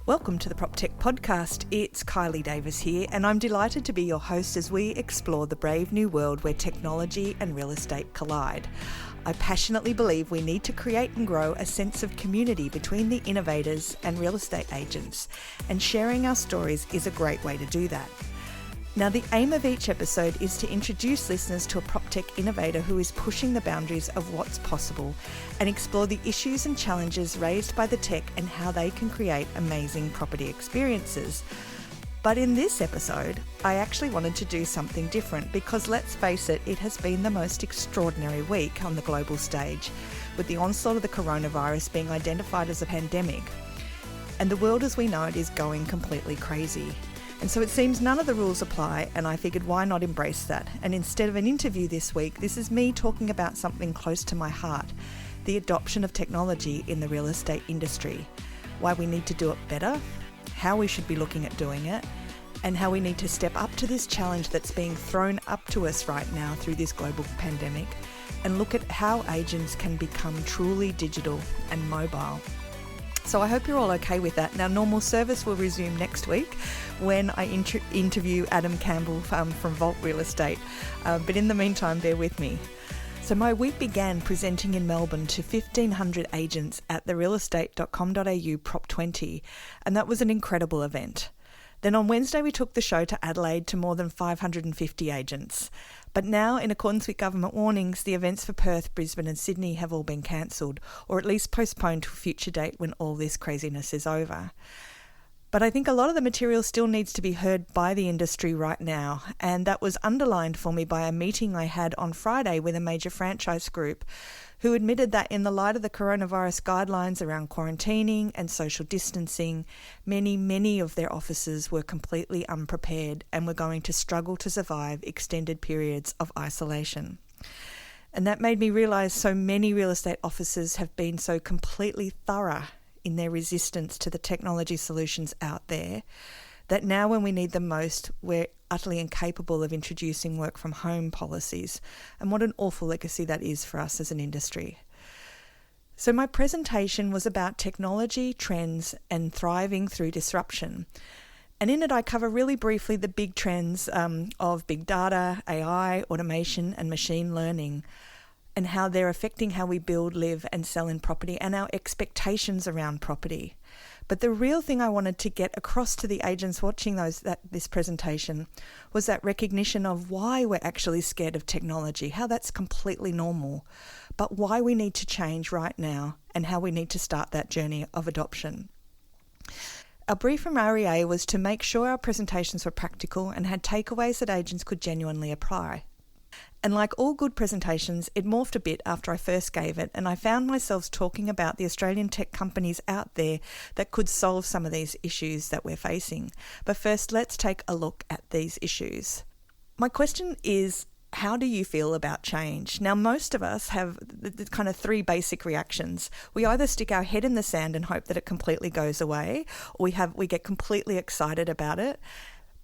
Welcome to the PropTech Podcast. It's Kylie Davis here, and I'm delighted to be your host as we explore the brave new world where technology and real estate collide. I passionately believe we need to create and grow a sense of community between the innovators and real estate agents, and sharing our stories is a great way to do that. Now, the aim of each episode is to introduce listeners to a PropTech innovator who is pushing the boundaries of what's possible and explore the issues and challenges raised by the tech and how they can create amazing property experiences. But in this episode, I actually wanted to do something different because, let's face it, it has been the most extraordinary week on the global stage, with the onslaught of the coronavirus being identified as a pandemic. And the world as we know it is going completely crazy. And so it seems none of the rules apply, and I figured why not embrace that? And instead of an interview this week, this is me talking about something close to my heart, the adoption of technology in the real estate industry, why we need to do it better, how we should be looking at doing it, and how we need to step up to this challenge that's being thrown up to us right now through this global pandemic, and look at how agents can become truly digital and mobile. So I hope you're all okay with that. Now, normal service will resume next week when I interview Adam Campbell from Vault Real Estate. But in the meantime, bear with me. So my week began presenting in Melbourne to 1,500 agents at the realestate.com.au Prop 20, and that was an incredible event. Then on Wednesday, we took the show to Adelaide to more than 550 agents. But now, in accordance with government warnings, the events for Perth, Brisbane and Sydney have all been cancelled, or at least postponed to a future date when all this craziness is over. But I think a lot of the material still needs to be heard by the industry right now, and that was underlined for me by a meeting I had on Friday with a major franchise group who admitted that in the light of the coronavirus guidelines around quarantining and social distancing, many of their offices were completely unprepared and were going to struggle to survive extended periods of isolation. And that made me realise so many real estate offices have been so completely thorough in their resistance to the technology solutions out there, that now when we need them most, we're utterly incapable of introducing work from home policies, and what an awful legacy that is for us as an industry. So my presentation was about technology, trends, and thriving through disruption. And in it, I cover really briefly the big trends of big data, AI, automation, and machine learning, and how they're affecting how we build, live, and sell in property, and our expectations around property. But the real thing I wanted to get across to the agents watching this presentation was that recognition of why we're actually scared of technology, how that's completely normal, but why we need to change right now and how we need to start that journey of adoption. Our brief from REA was to make sure our presentations were practical and had takeaways that agents could genuinely apply. And like all good presentations, it morphed a bit after I first gave it, and I found myself talking about the Australian tech companies out there that could solve some of these issues that we're facing. But first, let's take a look at these issues. My question is, how do you feel about change? Now, most of us have the kind of three basic reactions. We either stick our head in the sand and hope that it completely goes away, or we get completely excited about it.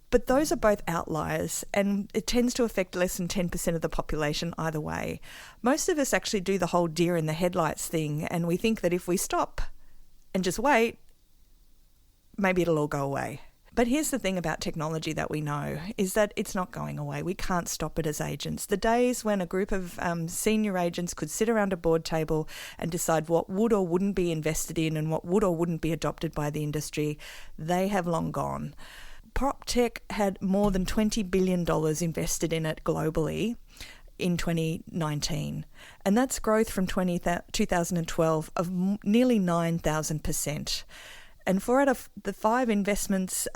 But those are both outliers, and it tends to affect less than 10% of the population either way. Most of us actually do the whole deer in the headlights thing, and we think that if we stop and just wait, maybe it'll all go away. But here's the thing about technology that we know, is that it's not going away. We can't stop it as agents. The days when a group of senior agents could sit around a board table and decide what would or wouldn't be invested in and what would or wouldn't be adopted by the industry, they have long gone. PropTech had more than $20 billion invested in it globally in 2019, and that's growth from 2012 of nearly 9,000%. And 4 out of the 5 investments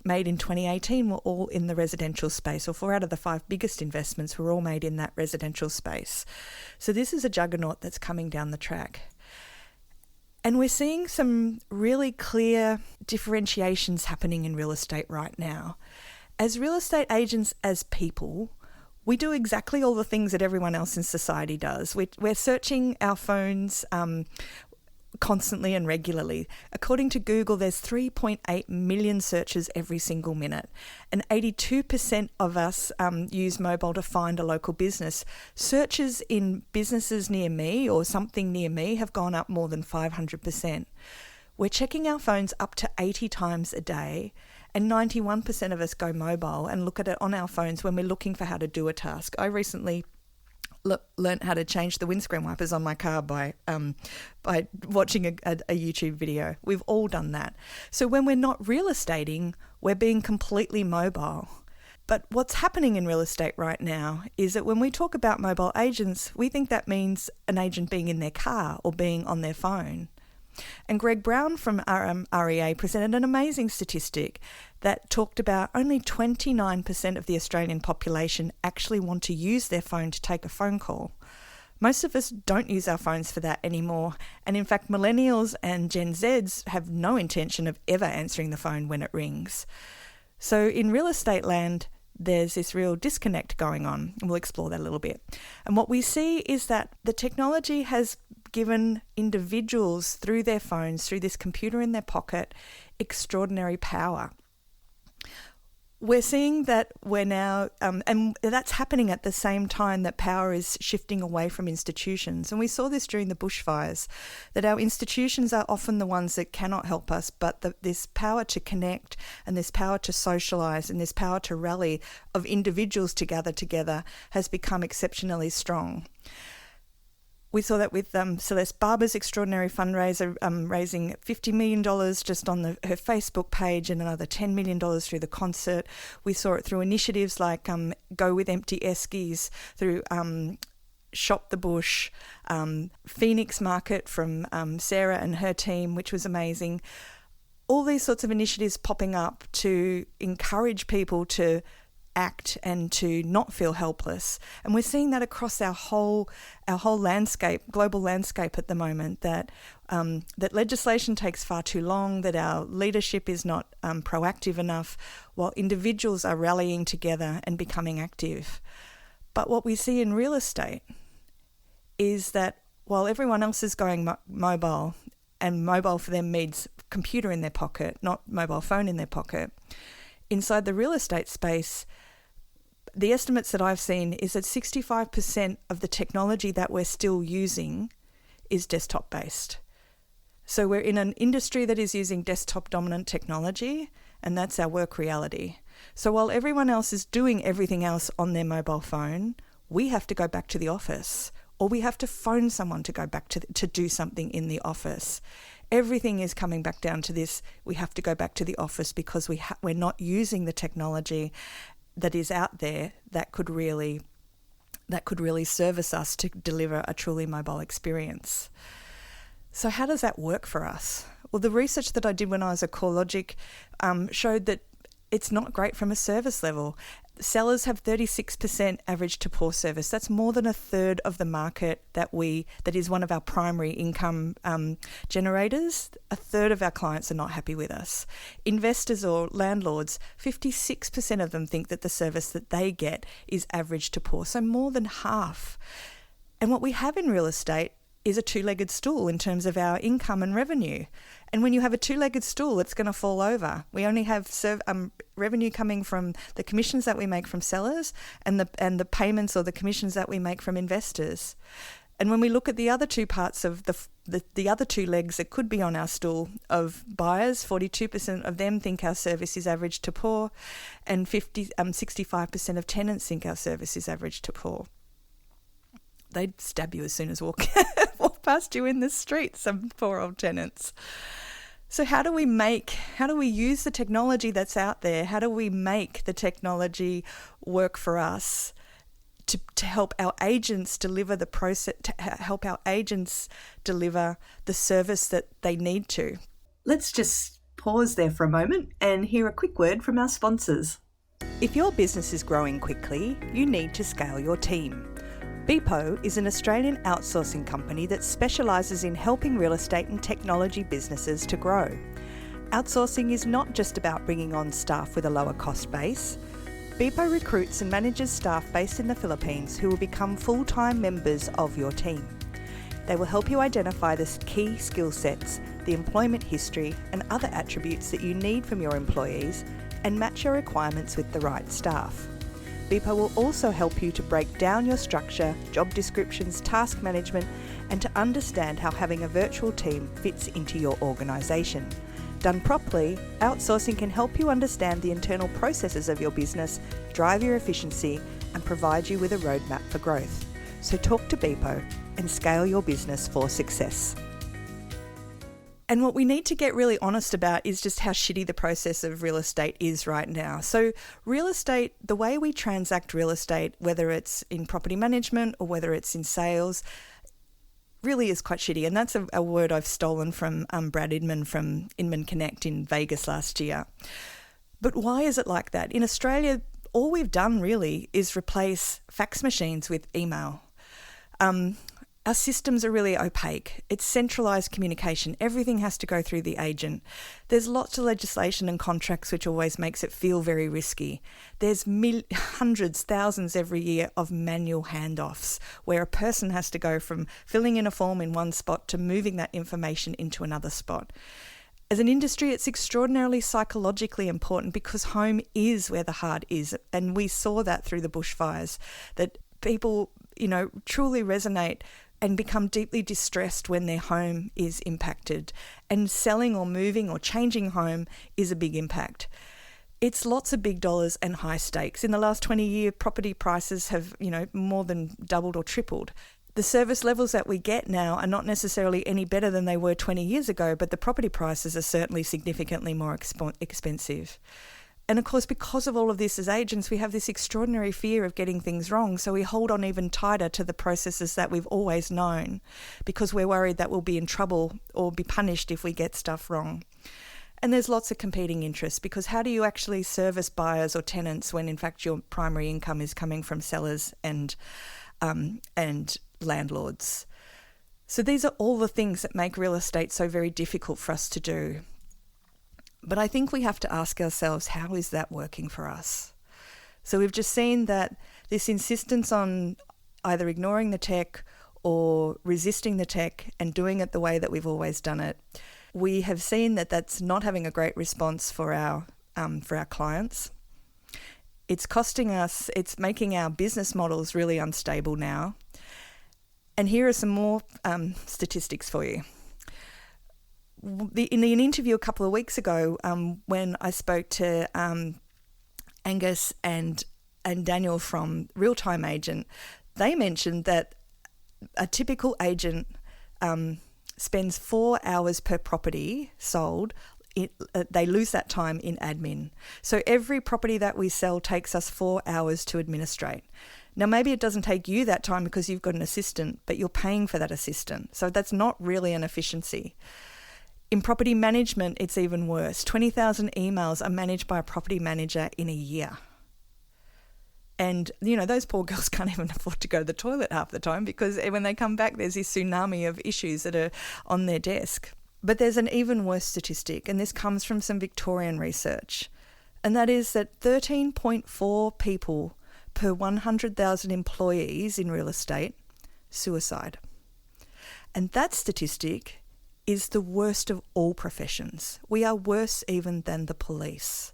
made in 2018 were all in the residential space, or 4 out of the 5 biggest investments were all made in that residential space. So this is a juggernaut that's coming down the track. And we're seeing some really clear differentiations happening in real estate right now. As real estate agents, as people, we do exactly all the things that everyone else in society does. We're searching our phones constantly and regularly. According to Google, there's 3.8 million searches every single minute, and 82% of us use mobile to find a local business. Searches in businesses near me or something near me have gone up more than 500%. We're checking our phones up to 80 times a day, and 91% of us go mobile and look at it on our phones when we're looking for how to do a task. I recently learned how to change the windscreen wipers on my car by watching a YouTube video. We've all done that. So when we're not real estating, we're being completely mobile. But what's happening in real estate right now is that when we talk about mobile agents, we think that means an agent being in their car or being on their phone. And Greg Brown from REA presented an amazing statistic that talked about only 29% of the Australian population actually want to use their phone to take a phone call. Most of us don't use our phones for that anymore. And in fact, millennials and Gen Zs have no intention of ever answering the phone when it rings. So in real estate land, there's this real disconnect going on. And we'll explore that a little bit. And what we see is that the technology has given individuals through their phones, through this computer in their pocket, extraordinary power. We're seeing that we're now, and that's happening at the same time that power is shifting away from institutions. And we saw this during the bushfires, that our institutions are often the ones that cannot help us, but this power to connect and this power to socialise and this power to rally of individuals to gather together has become exceptionally strong. We saw that with Celeste Barber's extraordinary fundraiser, raising $50 million just on her Facebook page and another $10 million through the concert. We saw it through initiatives like Go With Empty Eskies, through Shop the Bush, Phoenix Market from Sarah and her team, which was amazing. All these sorts of initiatives popping up to encourage people to act and to not feel helpless. And we're seeing that across our whole landscape, global landscape at the moment, that that legislation takes far too long, that our leadership is not proactive enough, while individuals are rallying together and becoming active. But what we see in real estate is that while everyone else is going mobile, and mobile for them means computer in their pocket, not mobile phone in their pocket, inside the real estate space, the estimates that I've seen is that 65% of the technology that we're still using is desktop-based. So we're in an industry that is using desktop-dominant technology, and that's our work reality. So while everyone else is doing everything else on their mobile phone, we have to go back to the office, or we have to phone someone to go back to do something in the office. Everything is coming back down to this. We have to go back to the office because we're not using the technology that is out there that could really service us to deliver a truly mobile experience. So how does that work for us? Well, the research that I did when I was at CoreLogic showed that it's not great from a service level. Sellers have 36% average to poor service. That's more than a third of the market that is one of our primary income generators. A third of our clients are not happy with us. Investors or landlords, 56% of them think that the service that they get is average to poor, so more than half. And what we have in real estate is a two-legged stool in terms of our income and revenue. And when you have a two-legged stool, it's going to fall over. We only have revenue coming from the commissions that we make from sellers and the payments or the commissions that we make from investors. And when we look at the other two parts of the other two legs that could be on our stool of buyers, 42% of them think our service is average to poor, and 65% of tenants think our service is average to poor. They'd stab you as soon as walk past you in the street, some poor old tenants. So how do we use the technology that's out there? How do we make the technology work for us to help our agents deliver the process, to help our agents deliver the service that they need to? Let's just pause there for a moment and hear a quick word from our sponsors. If your business is growing quickly, you need to scale your team. Beepo is an Australian outsourcing company that specialises in helping real estate and technology businesses to grow. Outsourcing is not just about bringing on staff with a lower cost base. Beepo recruits and manages staff based in the Philippines who will become full-time members of your team. They will help you identify the key skill sets, the employment history and other attributes that you need from your employees and match your requirements with the right staff. Beepo will also help you to break down your structure, job descriptions, task management and to understand how having a virtual team fits into your organisation. Done properly, outsourcing can help you understand the internal processes of your business, drive your efficiency, and provide you with a roadmap for growth. So talk to Beepo and scale your business for success. And what we need to get really honest about is just how shitty the process of real estate is right now. So real estate, the way we transact real estate, whether it's in property management or whether it's in sales, really is quite shitty. And that's a word I've stolen from Brad Inman from Inman Connect in Vegas last year. But why is it like that? In Australia, all we've done really is replace fax machines with email. Our systems are really opaque. It's centralised communication. Everything has to go through the agent. There's lots of legislation and contracts which always makes it feel very risky. There's hundreds, thousands every year of manual handoffs where a person has to go from filling in a form in one spot to moving that information into another spot. As an industry, it's extraordinarily psychologically important because home is where the heart is. And we saw that through the bushfires, that people, truly resonate and become deeply distressed when their home is impacted. And selling or moving or changing home is a big impact. It's lots of big dollars and high stakes. In the last 20 years, property prices have, more than doubled or tripled. The service levels that we get now are not necessarily any better than they were 20 years ago, but the property prices are certainly significantly more expensive. And of course, because of all of this as agents, we have this extraordinary fear of getting things wrong. So we hold on even tighter to the processes that we've always known because we're worried that we'll be in trouble or be punished if we get stuff wrong. And there's lots of competing interests because how do you actually service buyers or tenants when in fact your primary income is coming from sellers and landlords? So these are all the things that make real estate so very difficult for us to do. But I think we have to ask ourselves, how is that working for us? So we've just seen that this insistence on either ignoring the tech or resisting the tech and doing it the way that we've always done it, we have seen that that's not having a great response for our clients. It's costing us, it's making our business models really unstable now. And here are some more statistics for you. In an interview a couple of weeks ago, when I spoke to Angus and Daniel from Real Time Agent, they mentioned that a typical agent spends 4 hours per property sold. They lose that time in admin. So every property that we sell takes us 4 hours to administrate. Now, maybe it doesn't take you that time because you've got an assistant, but you're paying for that assistant. So that's not really an efficiency. In property management, it's even worse. 20,000 emails are managed by a property manager in a year. And, those poor girls can't even afford to go to the toilet half the time because when they come back, there's this tsunami of issues that are on their desk. But there's an even worse statistic, and this comes from some Victorian research, and that is that 13.4 people per 100,000 employees in real estate suicide. And that statistic is the worst of all professions. We are worse even than the police.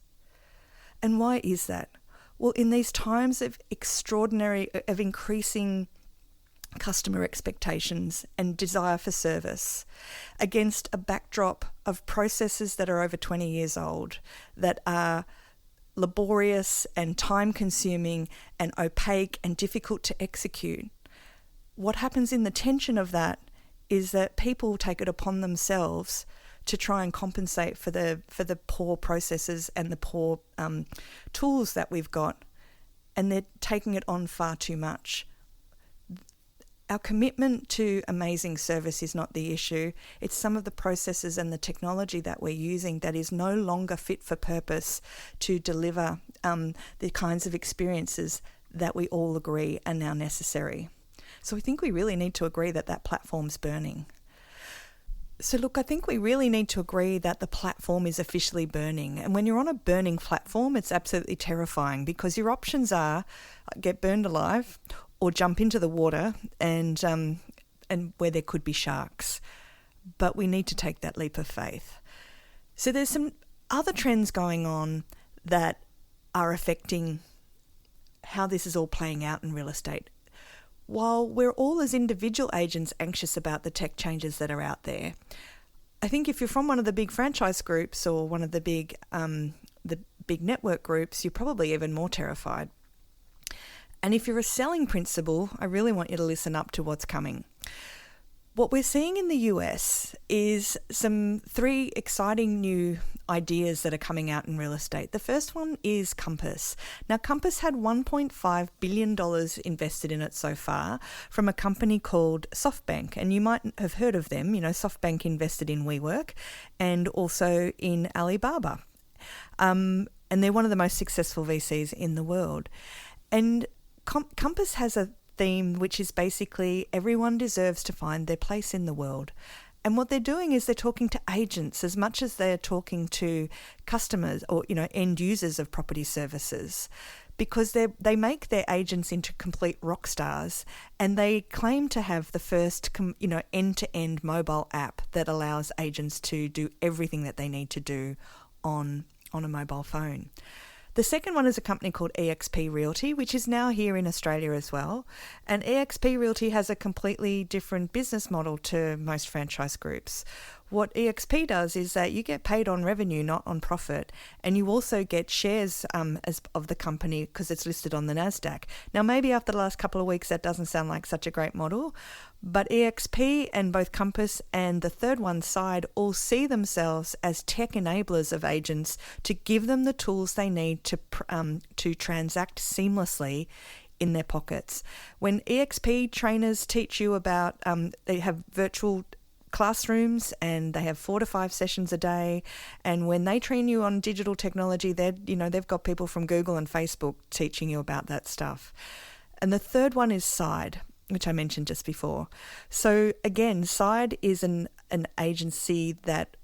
And why is that? Well, in these times of increasing customer expectations and desire for service, against a backdrop of processes that are over 20 years old, that are laborious and time-consuming and opaque and difficult to execute, what happens in the tension of that is that people take it upon themselves to try and compensate for the poor processes and the poor tools that we've got, and they're taking it on far too much. Our commitment to amazing service is not the issue. It's some of the processes and the technology that we're using that is no longer fit for purpose to deliver the kinds of experiences that we all agree are now necessary. So I think we really need to agree that platform's burning. So look, I think we really need to agree that the platform is officially burning. And when you're on a burning platform, it's absolutely terrifying because your options are get burned alive or jump into the water and where there could be sharks. But we need to take that leap of faith. So there's some other trends going on that are affecting how this is all playing out in real estate. while we're all as individual agents anxious about the tech changes that are out there, I think if you're from one of the big franchise groups or one of the big network groups, you're probably even more terrified. And if you're a selling principal, I really want you to listen up to what's coming. What we're seeing in the US is some 3 exciting new ideas that are coming out in real estate. The first one is Compass. Now, Compass had $1.5 billion invested in it so far from a company called SoftBank. And you might have heard of them. You know, SoftBank invested in WeWork and also in Alibaba. And they're one of the most successful VCs in the world. And Compass has a theme which is basically everyone deserves to find their place in the world. And what they're doing is they're talking to agents as much as they're talking to customers or, you know, end users of property services, because they make their agents into complete rock stars, and they claim to have the first, end-to-end mobile app that allows agents to do everything that they need to do on a mobile phone. The second one is a company called EXP Realty, which is now here in Australia as well. And EXP Realty has a completely different business model to most franchise groups. What EXP does is that you get paid on revenue, not on profit, and you also get shares of the company because it's listed on the NASDAQ. Now, maybe after the last couple of weeks, that doesn't sound like such a great model, but EXP and both Compass and the third one, Side, all see themselves as tech enablers of agents to give them the tools they need to transact seamlessly in their pockets. When EXP trainers teach you about, they have virtual classrooms and they have 4 to 5 sessions a day, and when they train you on digital technology, they've got people from Google and Facebook teaching you about that stuff. And the third one is Side, which I mentioned just before. So again, Side is an agency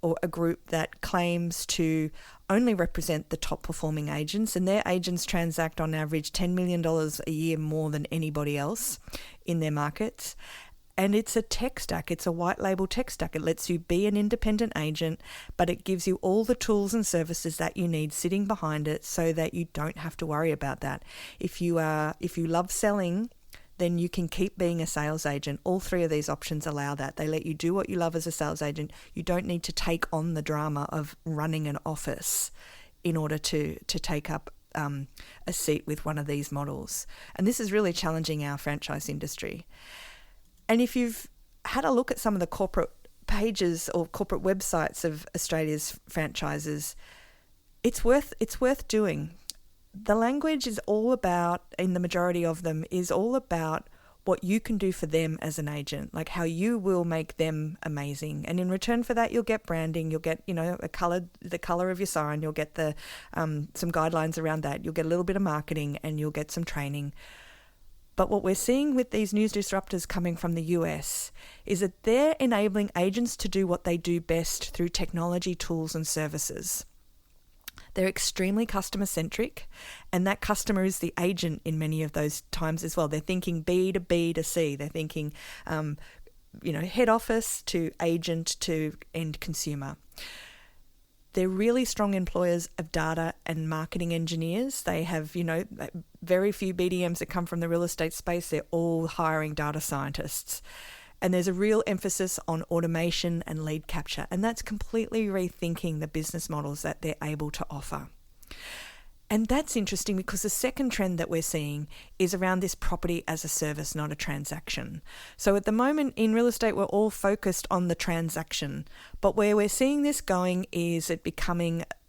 or a group that claims to only represent the top performing agents, and their agents transact on average $10 million a year more than anybody else in their markets. And it's a tech stack. It's a white label tech stack. It lets you be an independent agent, but it gives you all the tools and services that you need sitting behind it so that you don't have to worry about that. If you love selling, then you can keep being a sales agent. All 3 of these options allow that. They let you do what you love as a sales agent. You don't need to take on the drama of running an office in order to take up a seat with one of these models. And this is really challenging our franchise industry. And if you've had a look at some of the corporate pages or corporate websites of Australia's franchises, it's worth doing. The language is all about, in the majority of them, is all about what you can do for them as an agent, like how you will make them amazing. And in return for that, you'll get branding, you'll get, the color of your sign, you'll get some guidelines around that, you'll get a little bit of marketing, and you'll get some training. But what we're seeing with these news disruptors coming from the US is that they're enabling agents to do what they do best through technology, tools, and services. They're extremely customer-centric, and that customer is the agent in many of those times as well. They're thinking B to B to C. They're thinking, head office to agent to end consumer. They're really strong employers of data and marketing engineers. They have, very few BDMs that come from the real estate space. They're all hiring data scientists. And there's a real emphasis on automation and lead capture. And that's completely rethinking the business models that they're able to offer. And that's interesting because the second trend that we're seeing is around this property as a service, not a transaction. So at the moment in real estate, we're all focused on the transaction. But where we're seeing this going is it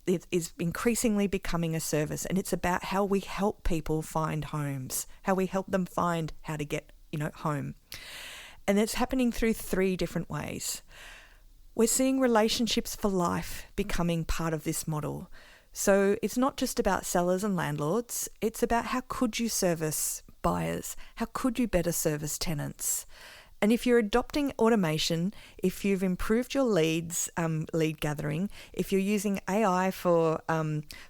is increasingly becoming a service. And it's about how we help people find homes, how we help them find how to get, home. And it's happening through 3 different ways. We're seeing relationships for life becoming part of this model. So it's not just about sellers and landlords, it's about how could you service buyers? How could you better service tenants? And if you're adopting automation, if you've improved your lead gathering, if you're using AI for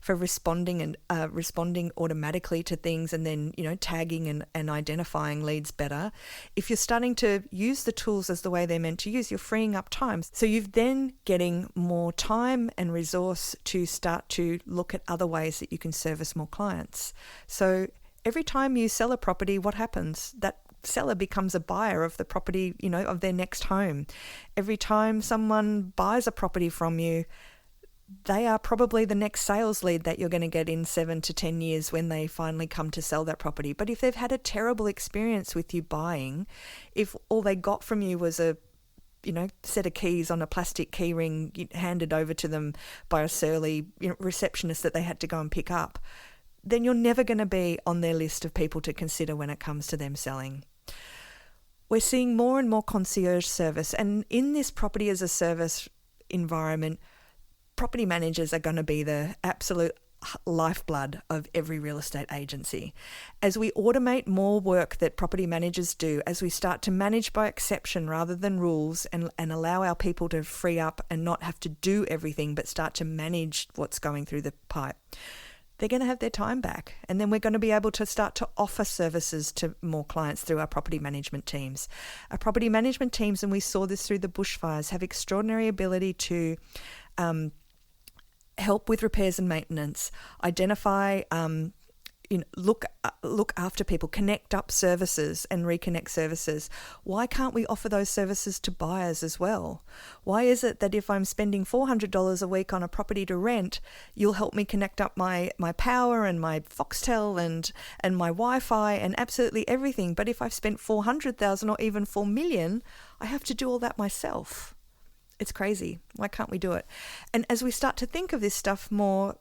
responding and responding automatically to things, and then tagging and identifying leads better, if you're starting to use the tools as the way they're meant to use, you're freeing up time. So you're then getting more time and resource to start to look at other ways that you can service more clients. So every time you sell a property, what happens? That seller becomes a buyer of the property, of their next home. Every time someone buys a property from you, they are probably the next sales lead that you're going to get in 7 to 10 years when they finally come to sell that property. But if they've had a terrible experience with you buying, if all they got from you was a set of keys on a plastic key ring handed over to them by a surly receptionist that they had to go and pick up, then you're never going to be on their list of people to consider when it comes to them selling. We're seeing more and more concierge service, and in this property as a service environment, property managers are going to be the absolute lifeblood of every real estate agency. As we automate more work that property managers do, as we start to manage by exception rather than rules, and allow our people to free up and not have to do everything but start to manage what's going through the pipe, they're going to have their time back. And then we're going to be able to start to offer services to more clients through our property management teams. Our property management teams, and we saw this through the bushfires, have extraordinary ability to help with repairs and maintenance, identify, look after people, connect up services and reconnect services. Why can't we offer those services to buyers as well? Why is it that if I'm spending $400 a week on a property to rent, you'll help me connect up my power and my Foxtel and my Wi-Fi and absolutely everything? But if I've spent $400,000 or even $4 million, I have to do all that myself. It's crazy. Why can't we do it? And as we start to think of this stuff more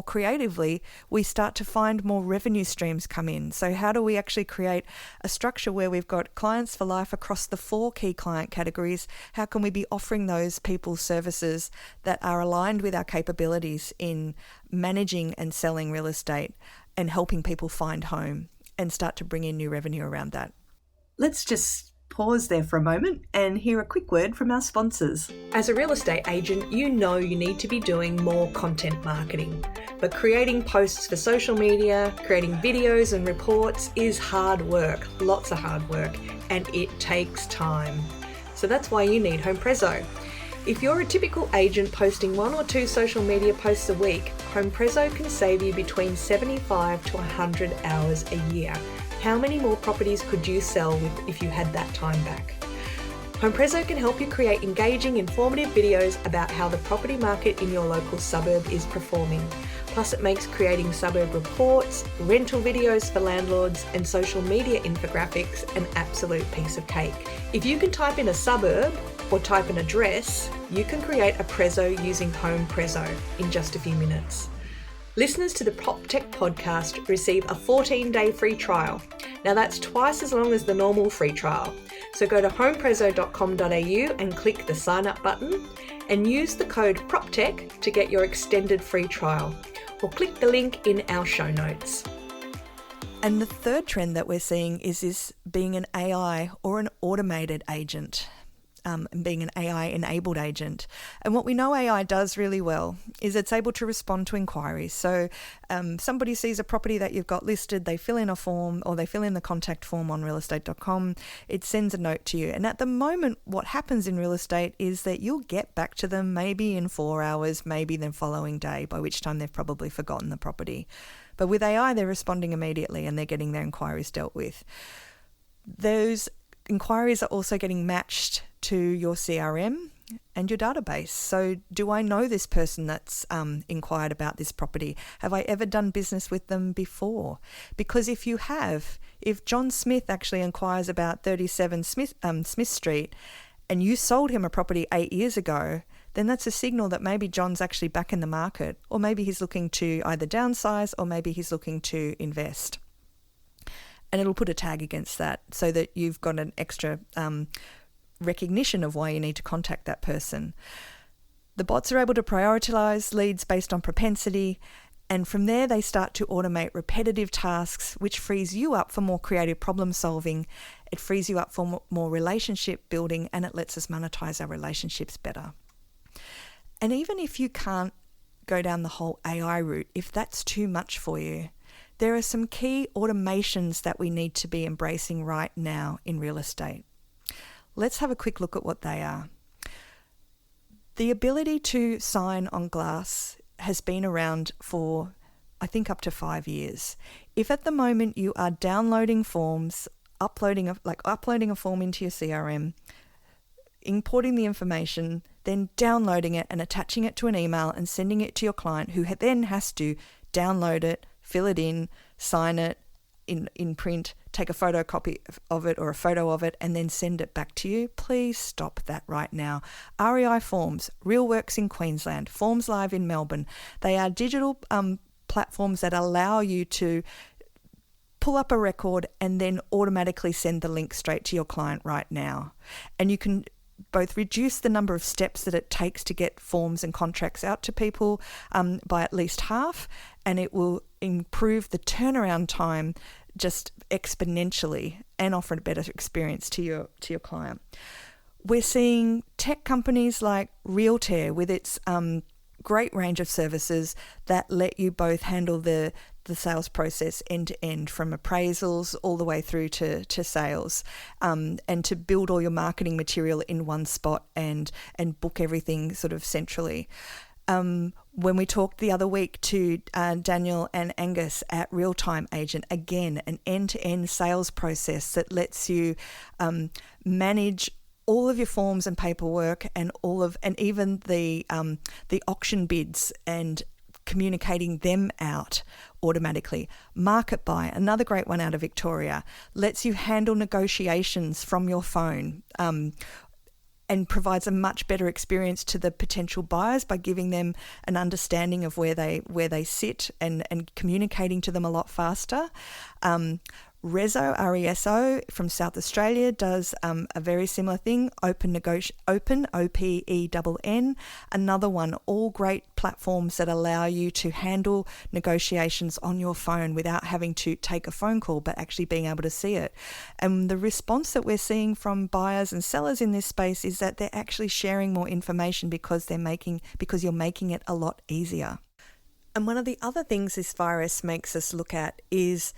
creatively, we start to find more revenue streams come in. So how do we actually create a structure where we've got clients for life across the 4 key client categories? How can we be offering those people services that are aligned with our capabilities in managing and selling real estate and helping people find home and start to bring in new revenue around that? Let's just pause there for a moment and hear a quick word from our sponsors. As a real estate agent, you know you need to be doing more content marketing, but creating posts for social media, creating videos and reports is hard work, lots of hard work, and it takes time. So that's why you need HomePrezo. If you're a typical agent posting 1 or 2 social media posts a week, HomePrezo can save you between 75 to 100 hours a year. How many more properties could you sell if you had that time back? HomePrezo can help you create engaging, informative videos about how the property market in your local suburb is performing. Plus, it makes creating suburb reports, rental videos for landlords, and social media infographics an absolute piece of cake. If you can type in a suburb or type an address, you can create a Prezo using HomePrezo in just a few minutes. Listeners to the PropTech podcast receive a 14-day free trial. Now that's twice as long as the normal free trial. So go to homeprezo.com.au and click the sign up button and use the code PropTech to get your extended free trial, or click the link in our show notes. And the third trend that we're seeing is this being an AI or an automated agent. And being an AI-enabled agent. And what we know AI does really well is it's able to respond to inquiries. So somebody sees a property that you've got listed, they fill in a form or they fill in the contact form on realestate.com, it sends a note to you. And at the moment, what happens in real estate is that you'll get back to them maybe in 4 hours, maybe the following day, by which time they've probably forgotten the property. But with AI, they're responding immediately and they're getting their inquiries dealt with. Those inquiries are also getting matched to your CRM and your database. So do I know this person that's inquired about this property? Have I ever done business with them before? Because if you have, if John Smith actually inquires about 37 Smith Street and you sold him a property 8 years ago, then that's a signal that maybe John's actually back in the market, or maybe he's looking to either downsize or maybe he's looking to invest. And it'll put a tag against that so that you've got an extra recognition of why you need to contact that person. The bots are able to prioritize leads based on propensity, and from there they start to automate repetitive tasks, which frees you up for more creative problem solving. It frees you up for more relationship building, and it lets us monetize our relationships better. And even if you can't go down the whole AI route, if that's too much for you, there are some key automations that we need to be embracing right now in real estate. Let's have a quick look at what they are. The ability to sign on glass has been around for, I think, up to 5 years. If at the moment you are downloading forms uploading a form into your CRM, importing the information, then downloading it and attaching it to an email and sending it to your client, who then has to download it, fill it in, sign it in print, take a photocopy of it or a photo of it, and then send it back to you. Please stop that right now. REI Forms, RealWorks in Queensland, Forms Live in Melbourne. They are digital platforms that allow you to pull up a record and then automatically send the link straight to your client right now. And you can both reduce the number of steps that it takes to get forms and contracts out to people by at least half, and it will improve the turnaround time just exponentially and offer a better experience to your client. We're seeing tech companies like Realtair with its great range of services that let you both handle the sales process end to end, from appraisals all the way through to sales, and to build all your marketing material in one spot and book everything sort of centrally. When we talked the other week to Daniel and Angus at Real Time Agent, again, an end-to-end sales process that lets you manage all of your forms and paperwork and even the auction bids and communicating them out automatically. Market Buy, another great one out of Victoria, lets you handle negotiations from your phone, and provides a much better experience to the potential buyers by giving them an understanding of where they sit and communicating to them a lot faster. Reso, RESO from South Australia does a very similar thing. Open, OPENN, another one. All great platforms that allow you to handle negotiations on your phone without having to take a phone call, but actually being able to see it. And the response that we're seeing from buyers and sellers in this space is that they're actually sharing more information because you're making it a lot easier. And one of the other things this virus makes us look at is,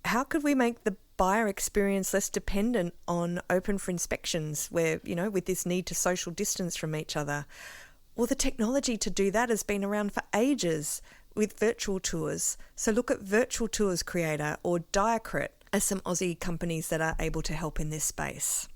how could we make the buyer experience less dependent on open for inspections where, with this need to social distance from each other? Well, the technology to do that has been around for ages with virtual tours. So look at Virtual Tours Creator or Diacrit as some Aussie companies that are able to help in this space.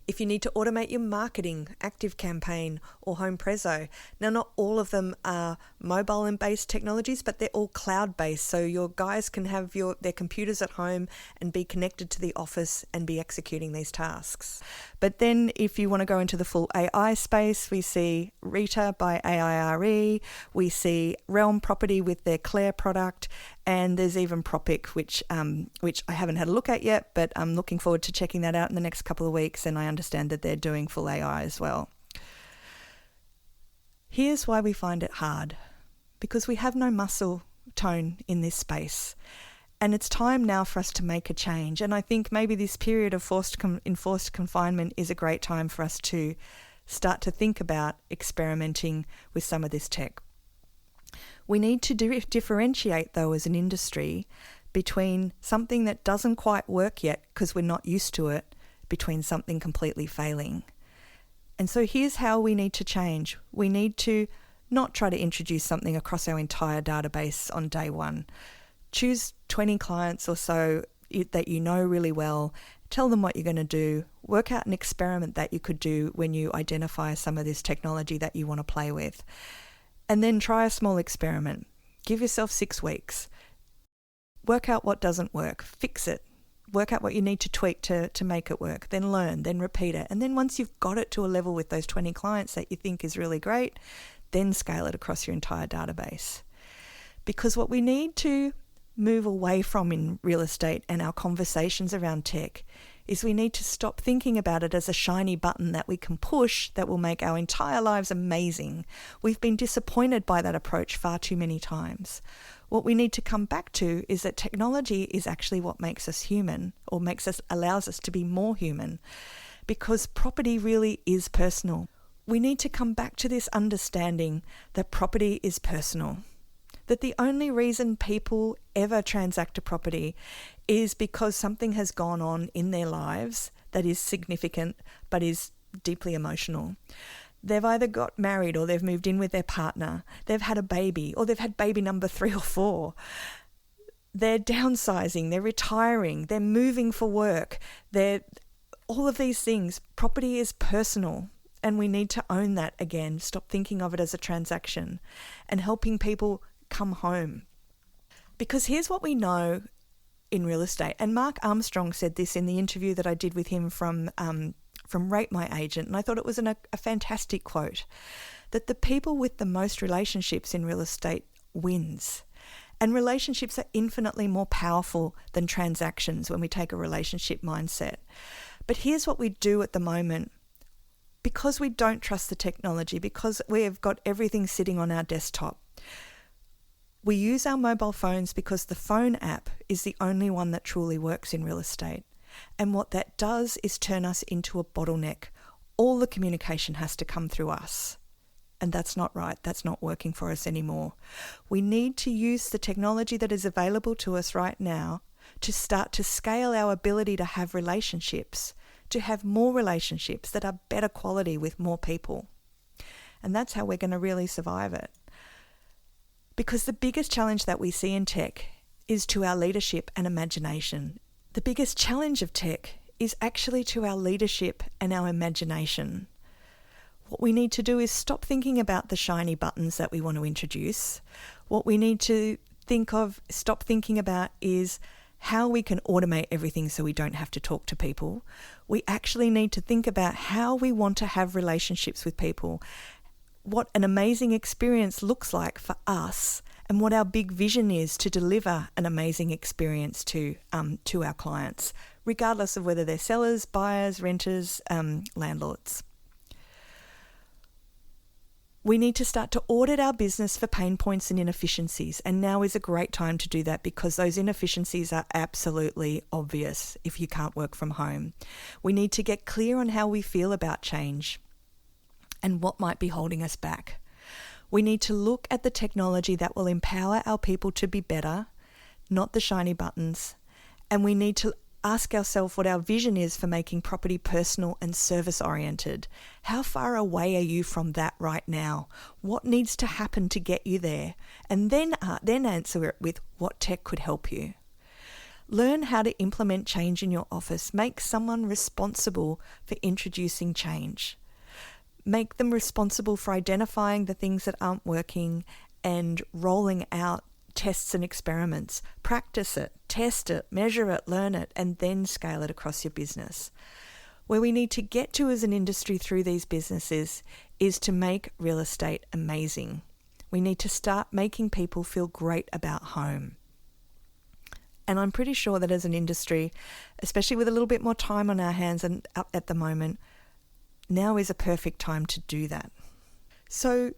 If you need to automate your marketing, ActiveCampaign or Home Prezo. Now, not all of them are mobile and based technologies, but they're all cloud based. So your guys can have their computers at home and be connected to the office and be executing these tasks. But then if you want to go into the full AI space, we see Rita by AIRE, we see Realm Property with their Claire product, and there's even Propic, which I haven't had a look at yet, but I'm looking forward to checking that out in the next couple of weeks, and I understand that they're doing full AI as well. Here's why we find it hard. Because we have no muscle tone in this space. And it's time now for us to make a change. And I think maybe this period of enforced confinement is a great time for us to start to think about experimenting with some of this tech. We need to differentiate, though, as an industry between something that doesn't quite work yet because we're not used to it, between something completely failing. And so here's how we need to change. We need to not try to introduce something across our entire database on day one. Choose 20 clients or so that you know really well. Tell them what you're going to do. Work out an experiment that you could do when you identify some of this technology that you want to play with. And then try a small experiment. Give yourself 6 weeks. Work out what doesn't work. Fix it. Work out what you need to tweak to make it work. Then learn, then repeat it. And then once you've got it to a level with those 20 clients that you think is really great, then scale it across your entire database. Because what we need to move away from in real estate and our conversations around tech is we need to stop thinking about it as a shiny button that we can push that will make our entire lives amazing. We've been disappointed by that approach far too many times. What we need to come back to is that technology is actually what makes us human, or allows us to be more human, because property really is personal. We need to come back to this understanding that property is personal. That the only reason people ever transact a property is because something has gone on in their lives that is significant but is deeply emotional. They've either got married or they've moved in with their partner, they've had a baby or they've had baby number 3 or 4. They're downsizing, they're retiring, they're moving for work, all of these things. Property is personal, and we need to own that again. Stop thinking of it as a transaction and helping people come home. Because here's what we know in real estate, and Mark Armstrong said this in the interview that I did with him from Rate My Agent, and I thought it was a fantastic quote, that the people with the most relationships in real estate wins. And relationships are infinitely more powerful than transactions when we take a relationship mindset. But here's what we do at the moment. Because we don't trust the technology, because we have got everything sitting on our desktop, we use our mobile phones because the phone app is the only one that truly works in real estate. And what that does is turn us into a bottleneck. All the communication has to come through us. And that's not right. That's not working for us anymore. We need to use the technology that is available to us right now to start to scale our ability to have relationships, to have more relationships that are better quality with more people. And that's how we're going to really survive it. Because the biggest challenge that we see in tech is to our leadership and imagination. The biggest challenge of tech is actually to our leadership and our imagination. What we need to do is stop thinking about the shiny buttons that we want to introduce. What we need to stop thinking about is how we can automate everything so we don't have to talk to people. We actually need to think about how we want to have relationships with people, what an amazing experience looks like for us, and what our big vision is to deliver an amazing experience to our clients, regardless of whether they're sellers, buyers, renters, landlords. We need to start to audit our business for pain points and inefficiencies, and now is a great time to do that because those inefficiencies are absolutely obvious if you can't work from home. We need to get clear on how we feel about change and what might be holding us back. We need to look at the technology that will empower our people to be better, not the shiny buttons, and we need to ask ourselves what our vision is for making property personal and service-oriented. How far away are you from that right now? What needs to happen to get you there? And then answer it with what tech could help you. Learn how to implement change in your office. Make someone responsible for introducing change. Make them responsible for identifying the things that aren't working and rolling out tests and experiments. Practice it, test it, measure it, learn it, and then scale it across your business. Where we need to get to as an industry through these businesses is to make real estate amazing. We need to start making people feel great about home. And I'm pretty sure that as an industry, especially with a little bit more time on our hands and up at the moment, now is a perfect time to do that. So,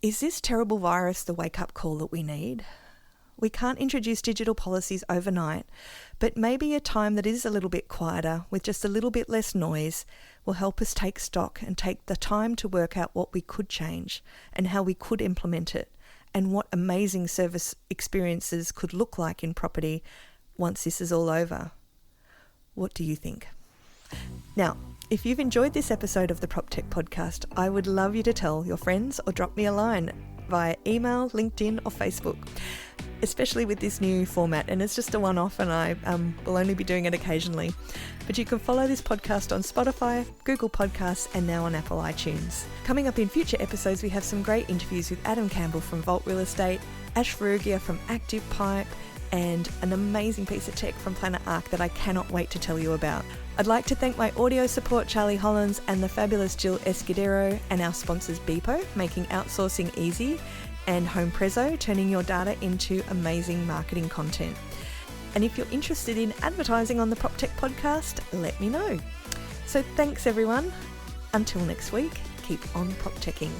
is this terrible virus the wake-up call that we need? We can't introduce digital policies overnight, but maybe a time that is a little bit quieter, with just a little bit less noise, will help us take stock and take the time to work out what we could change and how we could implement it, and what amazing service experiences could look like in property once this is all over. What do you think? Now, if you've enjoyed this episode of the PropTech Podcast, I would love you to tell your friends or drop me a line via email, LinkedIn or Facebook, especially with this new format. And it's just a one-off and I will only be doing it occasionally. But you can follow this podcast on Spotify, Google Podcasts and now on Apple iTunes. Coming up in future episodes, we have some great interviews with Adam Campbell from Vault Real Estate, Ash Ferrugia from Active Pipe, and an amazing piece of tech from Planet Arc that I cannot wait to tell you about. I'd like to thank my audio support, Charlie Hollins, and the fabulous Jill Escudero, and our sponsors Beepo, making outsourcing easy, and Home Prezzo, turning your data into amazing marketing content. And if you're interested in advertising on the PropTech Podcast, let me know. So thanks everyone. Until next week, keep on PropTeching.